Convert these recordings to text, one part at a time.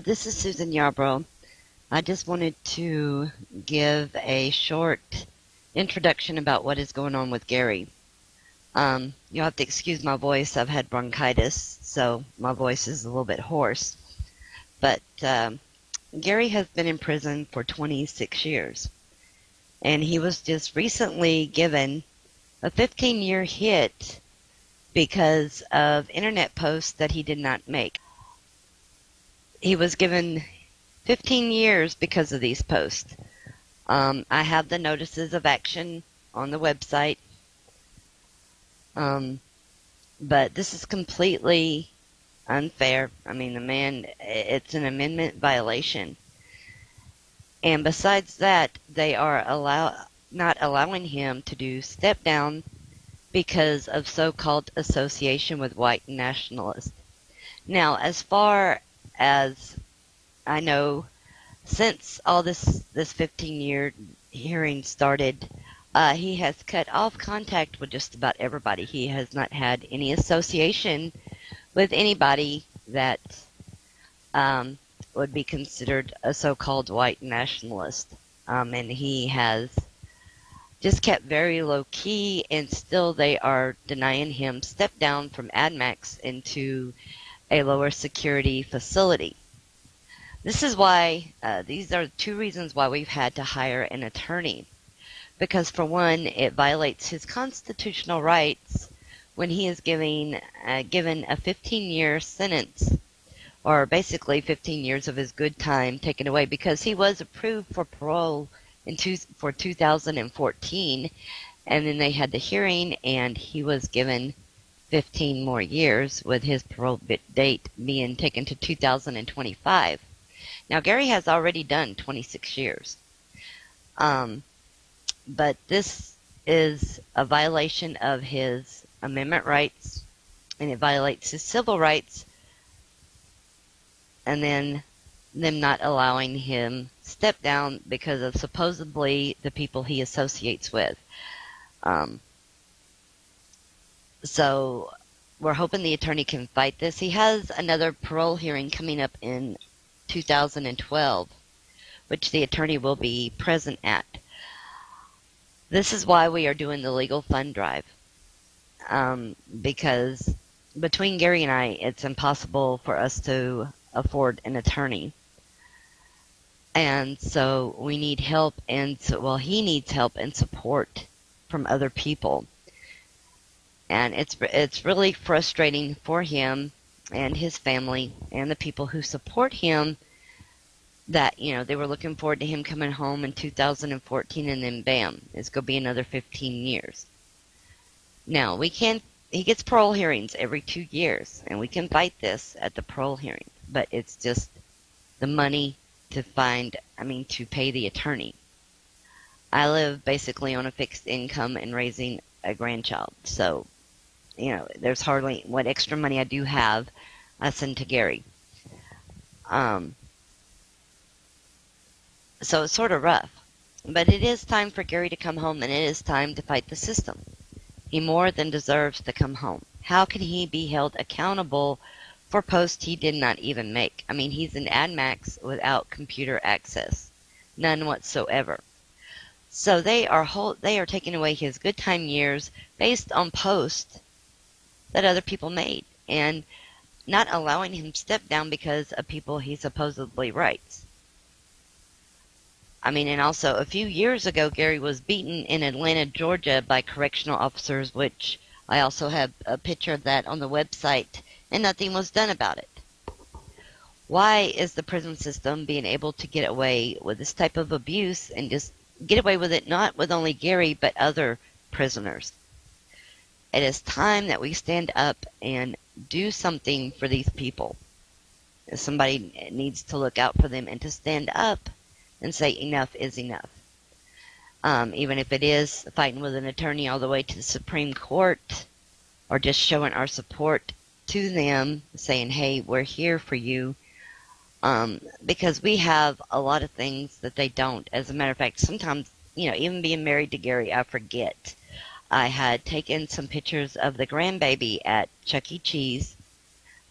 This is Susan Yarbrough. I just wanted to give a short introduction about what is going on with Gary. You'll have to excuse my voice. I've had bronchitis, so my voice is a little bit hoarse. But Gary has been in prison for 26 years, and he was just recently given a 15-year hit because of internet posts that he did not make. He was given 15 years because of these posts. I have the notices of action on the website. But this is completely unfair. I mean, the man, it's an amendment violation. And besides that, they are not allowing him to do step down because of so-called association with white nationalists. Now, as far as I know, since all this 15-year hearing started, he has cut off contact with just about everybody. He has not had any association with anybody that would be considered a so-called white nationalist. And he has just kept very low-key, and still they are denying him step down from AdMax into a lower security facility. This is why, these are two reasons why we've had to hire an attorney. Because for one, it violates his constitutional rights when he is given a 15-year sentence, or basically 15 years of his good time taken away, because he was approved for parole for 2014, and then they had the hearing, and he was given 15 more years, with his parole date being taken to 2025. Now, Gary has already done 26 years. But this is a violation of his amendment rights, and it violates his civil rights, and then them not allowing him step down because of supposedly the people he associates with. So we're hoping the attorney can fight this. He has another parole hearing coming up in 2012, which the attorney will be present at. This is why we are doing the legal fund drive, because between Gary and I, it's impossible for us to afford an attorney. And so we need help, and he needs help and support from other people. And it's really frustrating for him and his family and the people who support him that, they were looking forward to him coming home in 2014, and then bam, it's going to be another 15 years. Now, he gets parole hearings every 2 years, and we can fight this at the parole hearing, but it's just the money to pay the attorney. I live basically on a fixed income and raising a grandchild, so, there's hardly, what extra money I do have, I send to Gary. So it's sort of rough. But it is time for Gary to come home, and it is time to fight the system. He more than deserves to come home. How can he be held accountable for posts he did not even make? I mean, he's an AdMax without computer access. None whatsoever. So they are taking away his good time years based on posts that other people made, and not allowing him step down because of people he supposedly writes. And also, a few years ago, Gary was beaten in Atlanta, Georgia by correctional officers, which I also have a picture of that on the website, and nothing was done about it. Why is the prison system being able to get away with this type of abuse and just get away with it, not with only Gary, but other prisoners? It is time that we stand up and do something for these people. Somebody needs to look out for them and to stand up and say enough is enough. Even if it is fighting with an attorney all the way to the Supreme Court, or just showing our support to them, saying, hey, we're here for you, because we have a lot of things that they don't. As a matter of fact, sometimes, even being married to Gary, I forget. I had taken some pictures of the grandbaby at Chuck E. Cheese.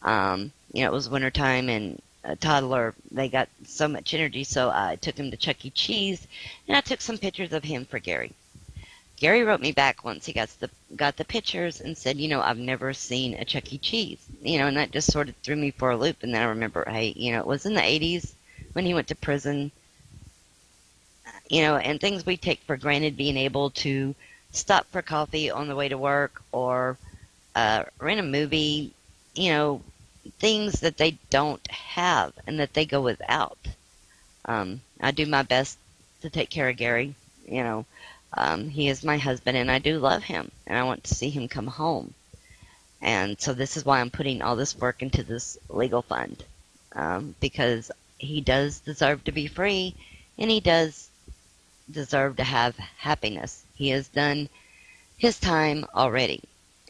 It was wintertime, and a toddler, they got so much energy. So I took him to Chuck E. Cheese, and I took some pictures of him for Gary. Gary wrote me back once he got the pictures and said, I've never seen a Chuck E. Cheese, and that just sort of threw me for a loop. And then I remember, hey, it was in the 80s when he went to prison, and things we take for granted, being able to stop for coffee on the way to work or rent a movie, things that they don't have and that they go without. I do my best to take care of Gary. He is my husband, and I do love him, and I want to see him come home. And so this is why I'm putting all this work into this legal fund, because he does deserve to be free, and he does deserve to have happiness. He has done his time already,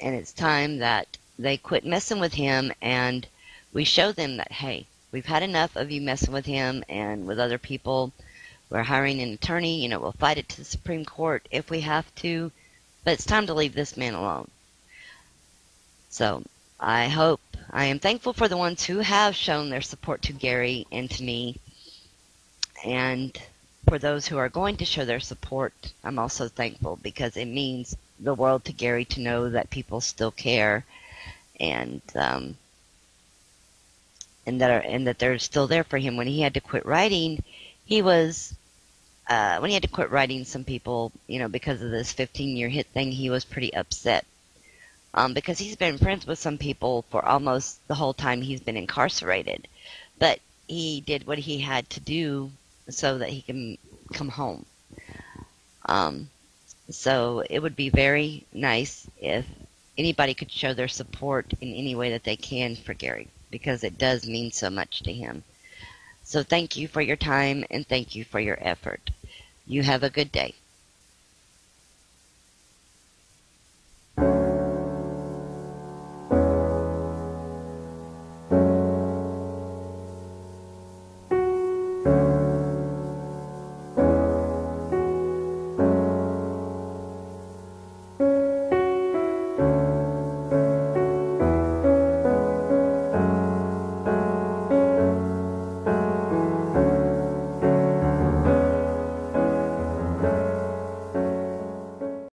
and it's time that they quit messing with him, and we show them that, hey, we've had enough of you messing with him and with other people. We're hiring an attorney. We'll fight it to the Supreme Court if we have to, but it's time to leave this man alone. So I am thankful for the ones who have shown their support to Gary and to me, and for those who are going to show their support, I'm also thankful, because it means the world to Gary to know that people still care, and that they're still there for him. When he had to quit writing, when he had to quit writing, some people, because of this 15-year hit thing, he was pretty upset, because he's been friends with some people for almost the whole time he's been incarcerated, but he did what he had to do so that he can come home. So it would be very nice if anybody could show their support in any way that they can for Gary, because it does mean so much to him. So thank you for your time, and thank you for your effort. You have a good day.